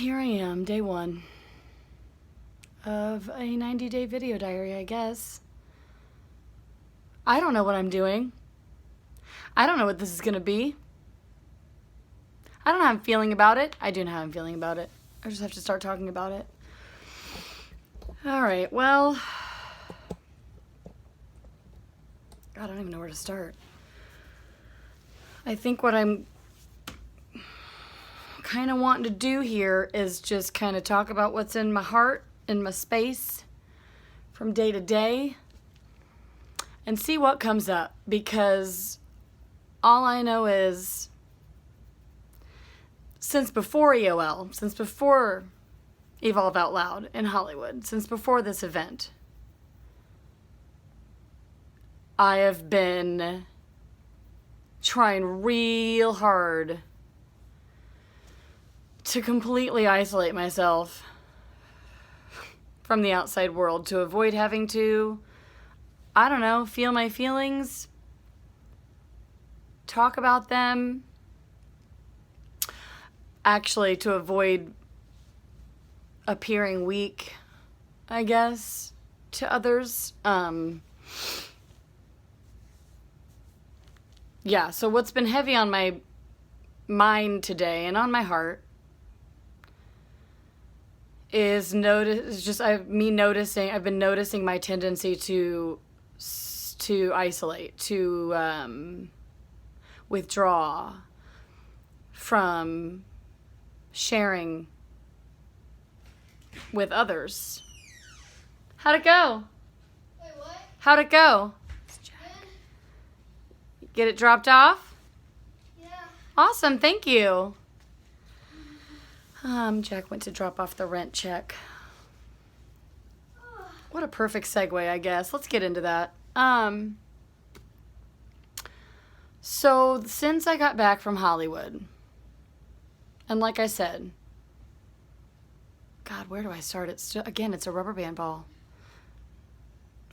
here I am, day one of a 90-day video diary, I guess. I don't know what I'm doing. I don't know what this is going to be. I don't know how I'm feeling about it. I do know how I'm feeling about it. I just have to start talking about it. All right, well, God, I don't even know where to start. I think what I'm kind of wanting to do here is just kind of talk about what's in my heart, in my space, from day to day, and see what comes up, because all I know is since before EOL, since before Evolve Out Loud in Hollywood, since before this event, I have been trying real hard to completely isolate myself from the outside world, to avoid having to, I don't know, feel my feelings, talk about them, actually to avoid appearing weak, I guess, to others. Yeah, so what's been heavy on my mind today and on my heart is I've been noticing my tendency to isolate, to withdraw from sharing with others. How'd it go? Wait, what? How'd it go? Get it dropped off? Yeah. Awesome, thank you. Jack went to drop off the rent check. What a perfect segue, I guess. Let's get into that. So since I got back from Hollywood, and like I said, God, where do I start? It's a rubber band ball.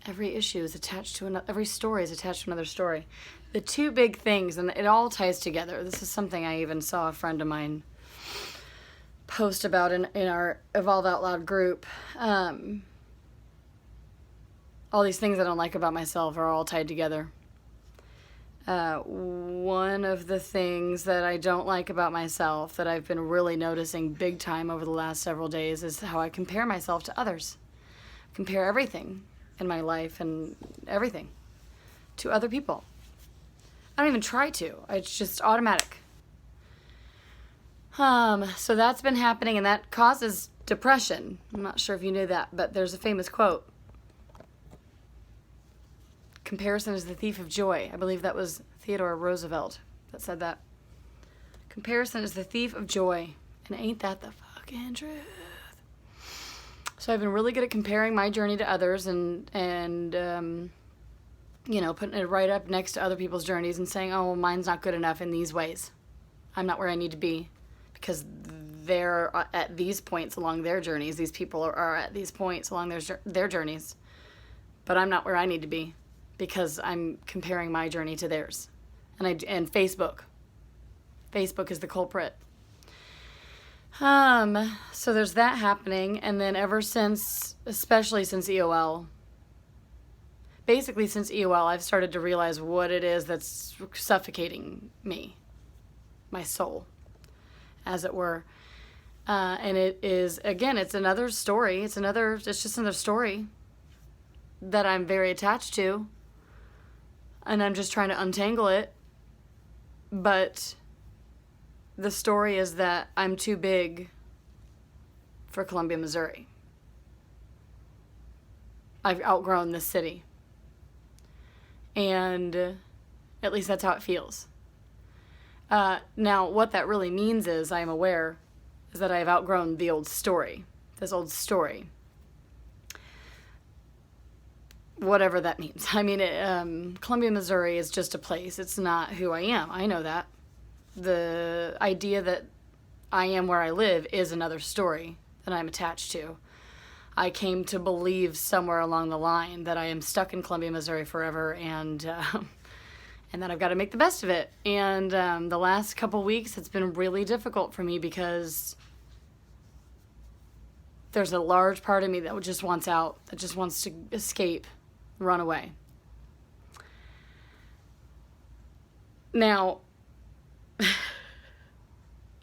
Every issue is attached to every story is attached to another story. The two big things, and it all ties together. This is something I even saw a friend of mine post about in our Evolve Out Loud group. All these things I don't like about myself are all tied together. One of the things that I don't like about myself that I've been really noticing big time over the last several days is how I compare myself to others. Compare everything in my life and everything to other people. I don't even try to. It's just automatic. So that's been happening, and that causes depression. I'm not sure if you knew that, but there's a famous quote. Comparison is the thief of joy. I believe that was Theodore Roosevelt that said that. Comparison is the thief of joy. And ain't that the fucking truth? So I've been really good at comparing my journey to others and putting it right up next to other people's journeys and saying, oh, well, mine's not good enough in these ways. I'm not where I need to be because they're at these points along their journeys. These people are at these points along their journeys. But I'm not where I need to be because I'm comparing my journey to theirs. And Facebook is the culprit. So there's that happening, and then especially since EOL, I've started to realize what it is that's suffocating me, my soul, as it were. And it is, again, it's another story. It's just another story that I'm very attached to, and I'm just trying to untangle it. But the story is that I'm too big for Columbia, Missouri. I've outgrown this city. And at least that's how it feels. Now, what that really means is, I am aware, is that I have outgrown this old story. Whatever that means. I mean, Columbia, Missouri is just a place. It's not who I am. I know that. The idea that I am where I live is another story that I'm attached to. I came to believe somewhere along the line that I am stuck in Columbia, Missouri forever, and that I've got to make the best of it. And the last couple weeks, it's been really difficult for me because there's a large part of me that just wants out, that just wants to escape, run away. Now,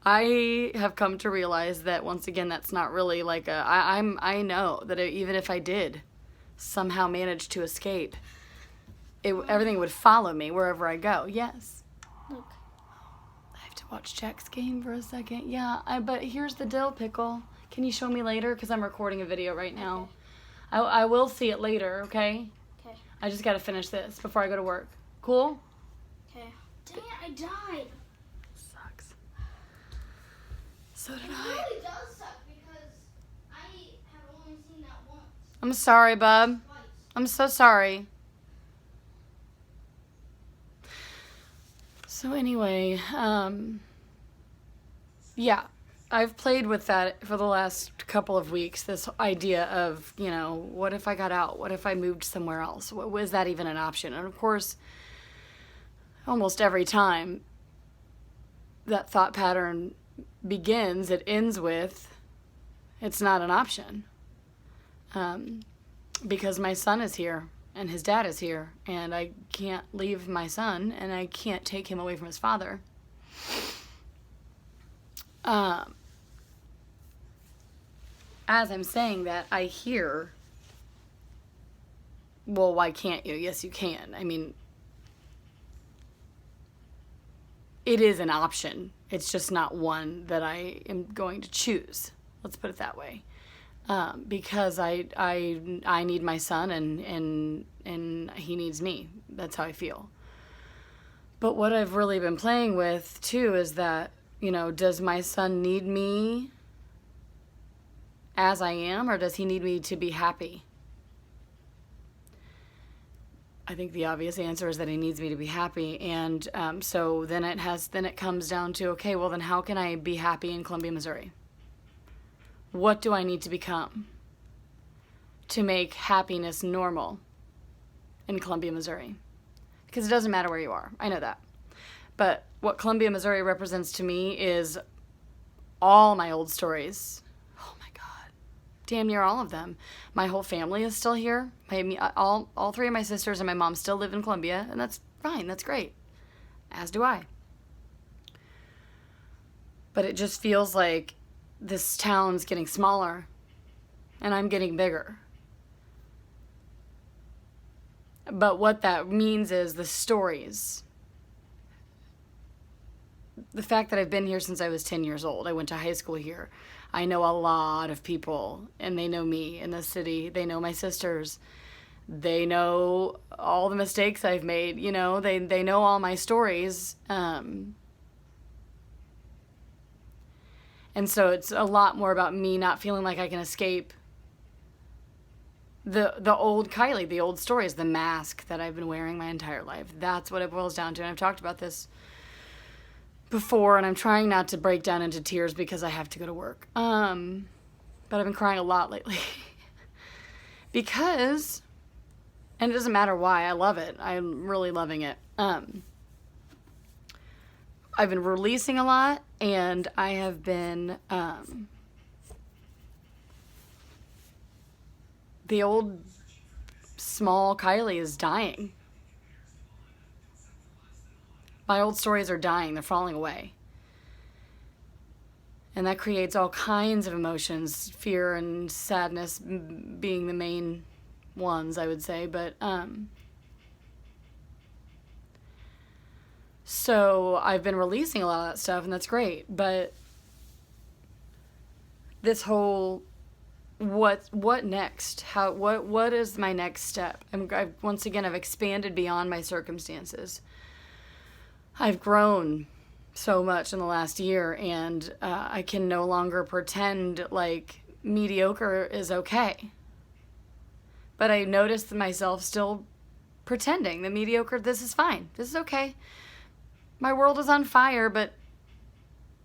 I have come to realize that once again, that's not really like I know that even if I did somehow manage to escape, everything would follow me wherever I go. Yes. Look. I have to watch Jack's game for a second. Yeah, but here's the dill pickle. Can you show me later? Because I'm recording a video right now. Okay. I will see it later, okay? Okay. I just got to finish this before I go to work. Cool? Okay. Dang it, I died. Sucks. So did It I. really does suck because I have only seen that once. I'm sorry, bub. Twice. I'm so sorry. So anyway, yeah, I've played with that for the last couple of weeks, this idea of, what if I got out? What if I moved somewhere else? Was that even an option? And of course, almost every time that thought pattern begins, it ends with, it's not an option. Because my son is here and his dad is here and I can't leave my son and I can't take him away from his father. As I'm saying that, I hear, well, why can't you? Yes, you can. I mean, it is an option. It's just not one that I am going to choose. Let's put it that way. Because I need my son and he needs me. That's how I feel. But what I've really been playing with too is that, does my son need me as I am, or does he need me to be happy? I think the obvious answer is that he needs me to be happy. And so then it comes down to, okay, well then how can I be happy in Columbia, Missouri? What do I need to become to make happiness normal in Columbia, Missouri? Because it doesn't matter where you are. I know that. But what Columbia, Missouri represents to me is all my old stories. Oh my God. Damn near all of them. My whole family is still here. All three of my sisters and my mom still live in Columbia, and that's fine. That's great. As do I. But it just feels like this town's getting smaller and I'm getting bigger. But what that means is the stories. The fact that I've been here since I was 10 years old. I went to high school here. I know a lot of people and they know me in the city. They know my sisters. They know all the mistakes I've made. They know all my stories. And so it's a lot more about me not feeling like I can escape the old Kylie, the old stories, the mask that I've been wearing my entire life. That's what it boils down to. And I've talked about this before, and I'm trying not to break down into tears because I have to go to work. But I've been crying a lot lately. Because, and it doesn't matter why, I love it. I'm really loving it. I've been releasing a lot, and I have been, the old small Kylie is dying. My old stories are dying. They're falling away. And that creates all kinds of emotions, fear and sadness being the main ones, I would say. But, so I've been releasing a lot of that stuff, and that's great. But this whole, what next? What is my next step? Once again, I've expanded beyond my circumstances. I've grown so much in the last year, and I can no longer pretend like mediocre is okay. But I noticed myself still pretending that mediocre, this is fine. This is okay. My world is on fire, but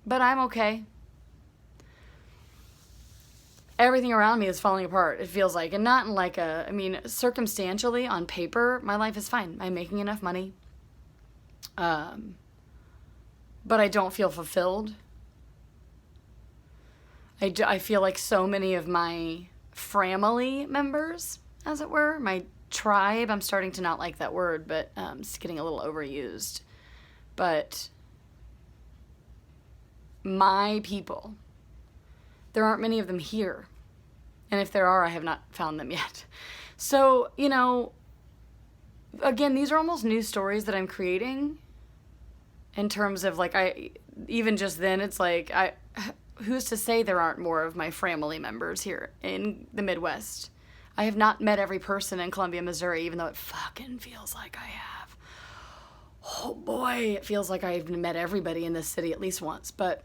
I'm okay. Everything around me is falling apart, it feels like. And not in like circumstantially, on paper, my life is fine. I'm making enough money. But I don't feel fulfilled. I feel like so many of my family members, as it were, my tribe, I'm starting to not like that word, but it's getting a little overused. But my people, there aren't many of them here. And if there are, I have not found them yet. So, again, these are almost new stories that I'm creating in terms of even just then, it's like, who's to say there aren't more of my family members here in the Midwest? I have not met every person in Columbia, Missouri, even though it fucking feels like I have. Oh boy, it feels like I've met everybody in this city at least once, but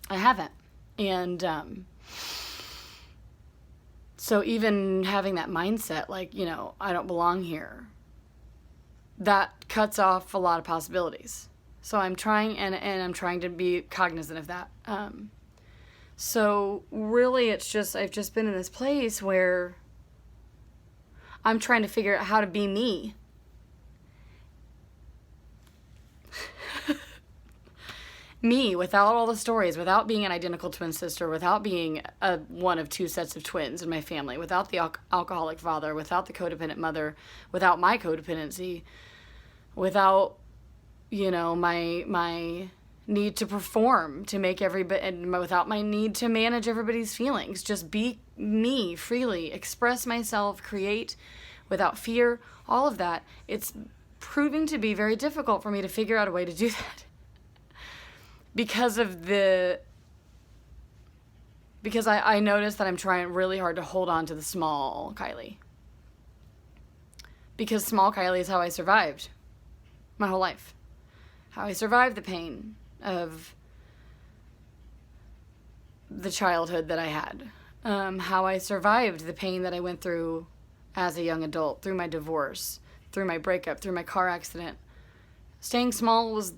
I haven't. And so even having that mindset, I don't belong here, that cuts off a lot of possibilities. So I'm trying, and I'm trying to be cognizant of that. So really, I've just been in this place where I'm trying to figure out how to be me. Me, without all the stories, without being an identical twin sister, without being one of two sets of twins in my family, without the alcoholic father, without the codependent mother, without my codependency, without, my need to perform to make everybody, and without my need to manage everybody's feelings. Just be me freely, express myself, create without fear, all of that. It's proving to be very difficult for me to figure out a way to do that. Because I noticed that I'm trying really hard to hold on to the small Kylie. Because small Kylie is how I survived my whole life. How I survived the pain of the childhood that I had. How I survived the pain that I went through as a young adult, through my divorce, through my breakup, through my car accident. Staying small was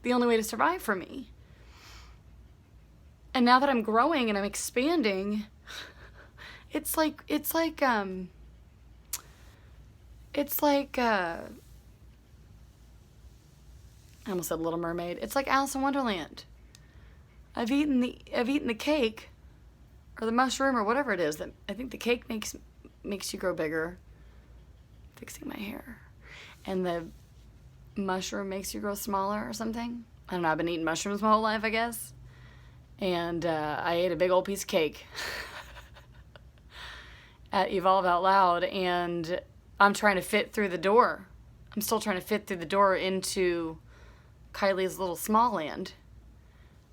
the only way to survive for me. And now that I'm growing and I'm expanding, it's like I almost said Little Mermaid. It's like Alice in Wonderland. I've eaten the cake, or the mushroom, or whatever it is. That I think the cake makes you grow bigger. Fixing my hair, and the mushroom makes you grow smaller or something. I don't know. I've been eating mushrooms my whole life, I guess. And I ate a big old piece of cake at Evolve Out Loud, and I'm trying to fit through the door. I'm still trying to fit through the door into Kylie's little small land,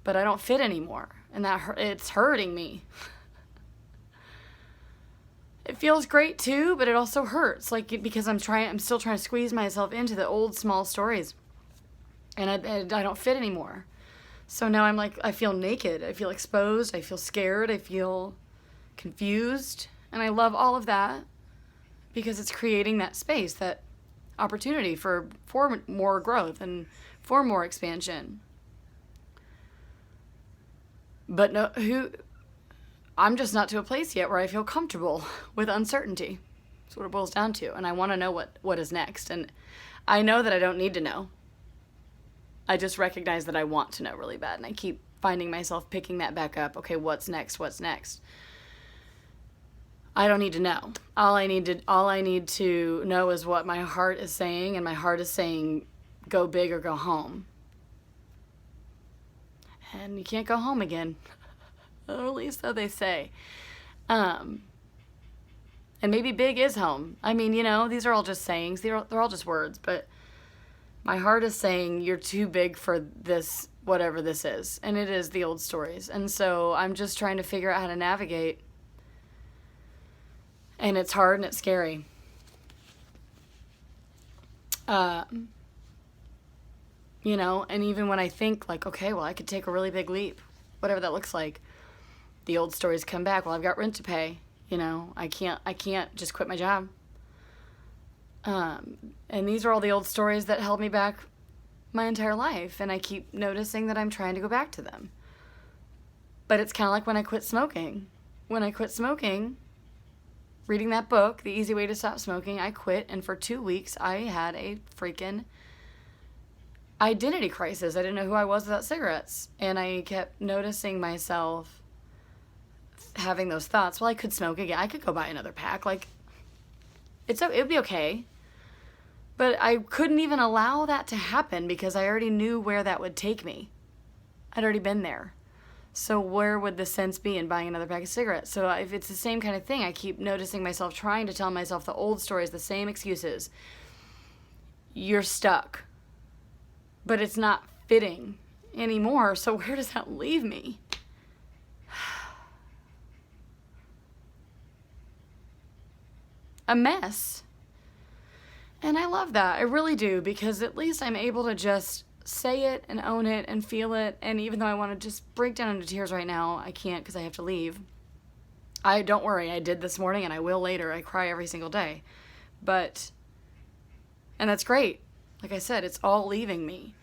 but I don't fit anymore, and it's hurting me. It feels great too, but it also hurts, because I'm still trying to squeeze myself into the old small stories, and I don't fit anymore. So now I feel naked, I feel exposed, I feel scared, I feel confused, and I love all of that because it's creating that space, that opportunity for more growth and for more expansion. But I'm just not to a place yet where I feel comfortable with uncertainty. That's what it boils down to. And I want to know what is next. And I know that I don't need to know. I just recognize that I want to know really bad. And I keep finding myself picking that back up. Okay, what's next? What's next? I don't need to know. All I need to know is what my heart is saying. And my heart is saying, go big or go home. And you can't go home again. Or at least so they say. And maybe big is home. I mean, these are all just sayings. They're all just words. But my heart is saying you're too big for this, whatever this is. And it is the old stories. And so I'm just trying to figure out how to navigate. And it's hard and it's scary. And even when I think okay, well, I could take a really big leap, whatever that looks like. The old stories come back. Well, I've got rent to pay. I can't just quit my job. And these are all the old stories that held me back my entire life. And I keep noticing that I'm trying to go back to them. But it's kind of like when I quit smoking. When I quit smoking, reading that book, The Easy Way to Stop Smoking, I quit. And for 2 weeks, I had a freaking identity crisis. I didn't know who I was without cigarettes. And I kept noticing myself having those thoughts. Well, I could smoke again. I could go buy another pack. Like, it would be okay. But I couldn't even allow that to happen because I already knew where that would take me. I'd already been there. So where would the sense be in buying another pack of cigarettes? So if it's the same kind of thing, I keep noticing myself trying to tell myself the old stories, the same excuses. You're stuck. But it's not fitting anymore. So where does that leave me? A mess. And I love that. I really do, because at least I'm able to just say it and own it and feel it. And even though I want to just break down into tears right now, I can't because I have to leave. Don't worry, I did this morning and I will later. I cry every single day. And that's great. Like I said, it's all leaving me.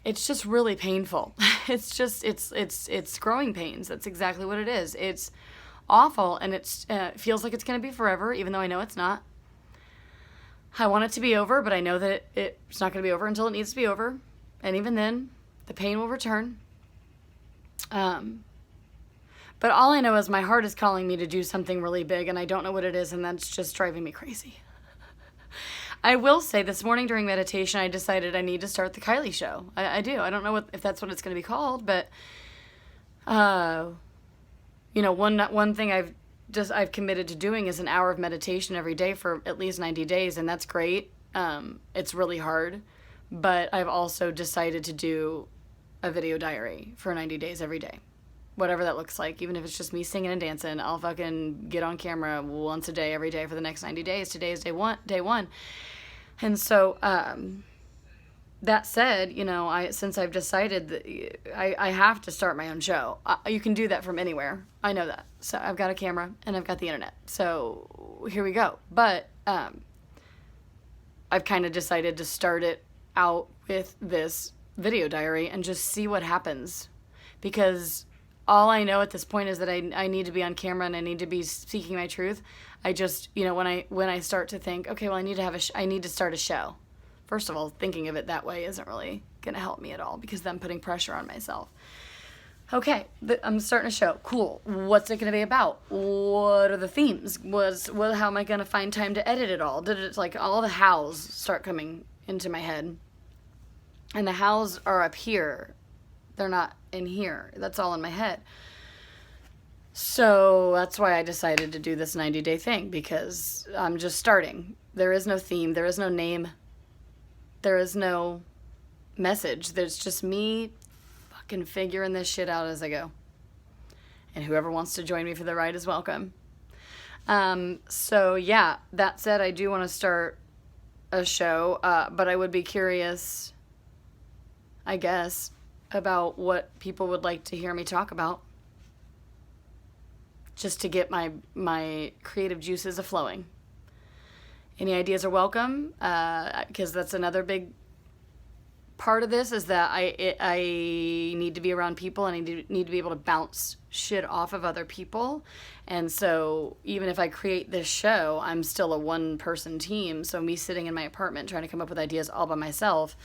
It's just really painful. It's growing pains. That's exactly what it is. It's awful, and it feels like it's going to be forever, even though I know it's not. I want it to be over, but I know that it's not going to be over until it needs to be over. And even then, the pain will return. But all I know is my heart is calling me to do something really big, and I don't know what it is, and that's just driving me crazy. I will say this morning during meditation, I decided I need to start the Kylie show. I do. I don't know if that's what it's going to be called, but, one thing I've committed to doing is an hour of meditation every day for at least 90 days, and that's great. It's really hard, but I've also decided to do a video diary for 90 days every day. Whatever that looks like, even if it's just me singing and dancing, I'll fucking get on camera once a day, every day for the next 90 days. Today is day one. And so, that said, since I've decided that I have to start my own show, you can do that from anywhere. I know that. So I've got a camera and I've got the internet. So here we go. But I've kind of decided to start it out with this video diary and just see what happens. Because all I know at this point is that I need to be on camera and I need to be speaking my truth. I just, when I start to think, okay, well, I need to start a show. First of all, thinking of it that way isn't really going to help me at all because then I'm putting pressure on myself. Okay, I'm starting a show. Cool. What's it going to be about? What are the themes? How am I going to find time to edit it all? All the hows start coming into my head. And the hows are up here. They're not in here. That's all in my head. So that's why I decided to do this 90-day thing, because I'm just starting. There is no theme. There is no name. There is no message. There's just me fucking figuring this shit out as I go. And whoever wants to join me for the ride is welcome. So yeah, that said, I do want to start a show, but I would be curious, I guess, about what people would like to hear me talk about. Just to get my creative juices a-flowing. Any ideas are welcome, because that's another big part of this, is that I need to be around people, and I need to be able to bounce shit off of other people. And so even if I create this show, I'm still a one-person team, so me sitting in my apartment trying to come up with ideas all by myself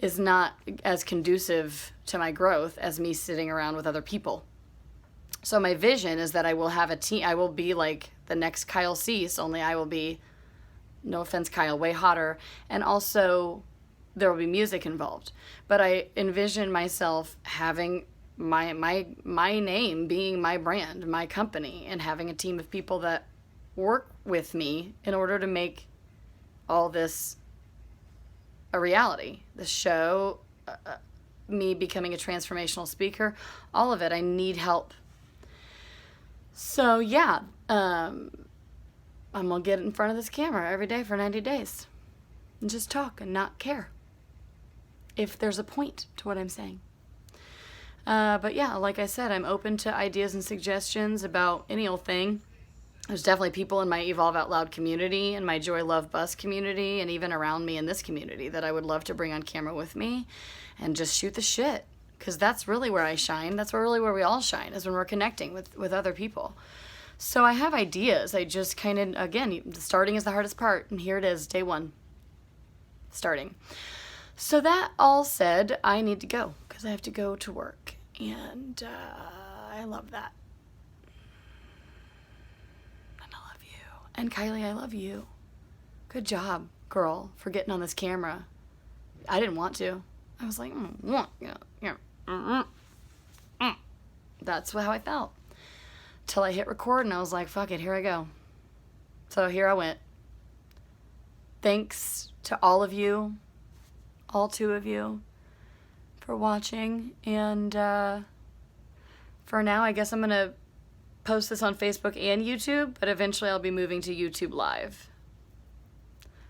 is not as conducive to my growth as me sitting around with other people. So my vision is that I will have a team. I will be like the next Kyle Cease, only I will be, no offense, Kyle, way hotter. And also there will be music involved. But I envision myself having my name being my brand, my company, and having a team of people that work with me in order to make all this a reality. The show, me becoming a transformational speaker, all of it, I need help. So yeah, I'm gonna get in front of this camera every day for 90 days and just talk and not care if there's a point to what I'm saying. But yeah, like I said, I'm open to ideas and suggestions about any old thing. There's definitely people in my Evolve Out Loud community and my Joy Love Bus community and even around me in this community that I would love to bring on camera with me and just shoot the shit. Because that's really where I shine. That's really where we all shine, is when we're connecting with other people. So I have ideas. I just kind of, again, starting is the hardest part. And here it is, day one. Starting. So that all said, I need to go because I have to go to work. And I love that. And I love you. And Kylie, I love you. Good job, girl, for getting on this camera. I didn't want to. I was like, that's how I felt. Till I hit record and I was like, fuck it, here I go. So here I went. Thanks to all of you, all two of you, for watching. And for now, I guess I'm going to post this on Facebook and YouTube, but eventually I'll be moving to YouTube Live.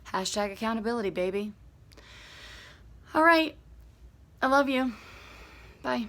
Hashtag accountability, baby. All right. I love you. Bye.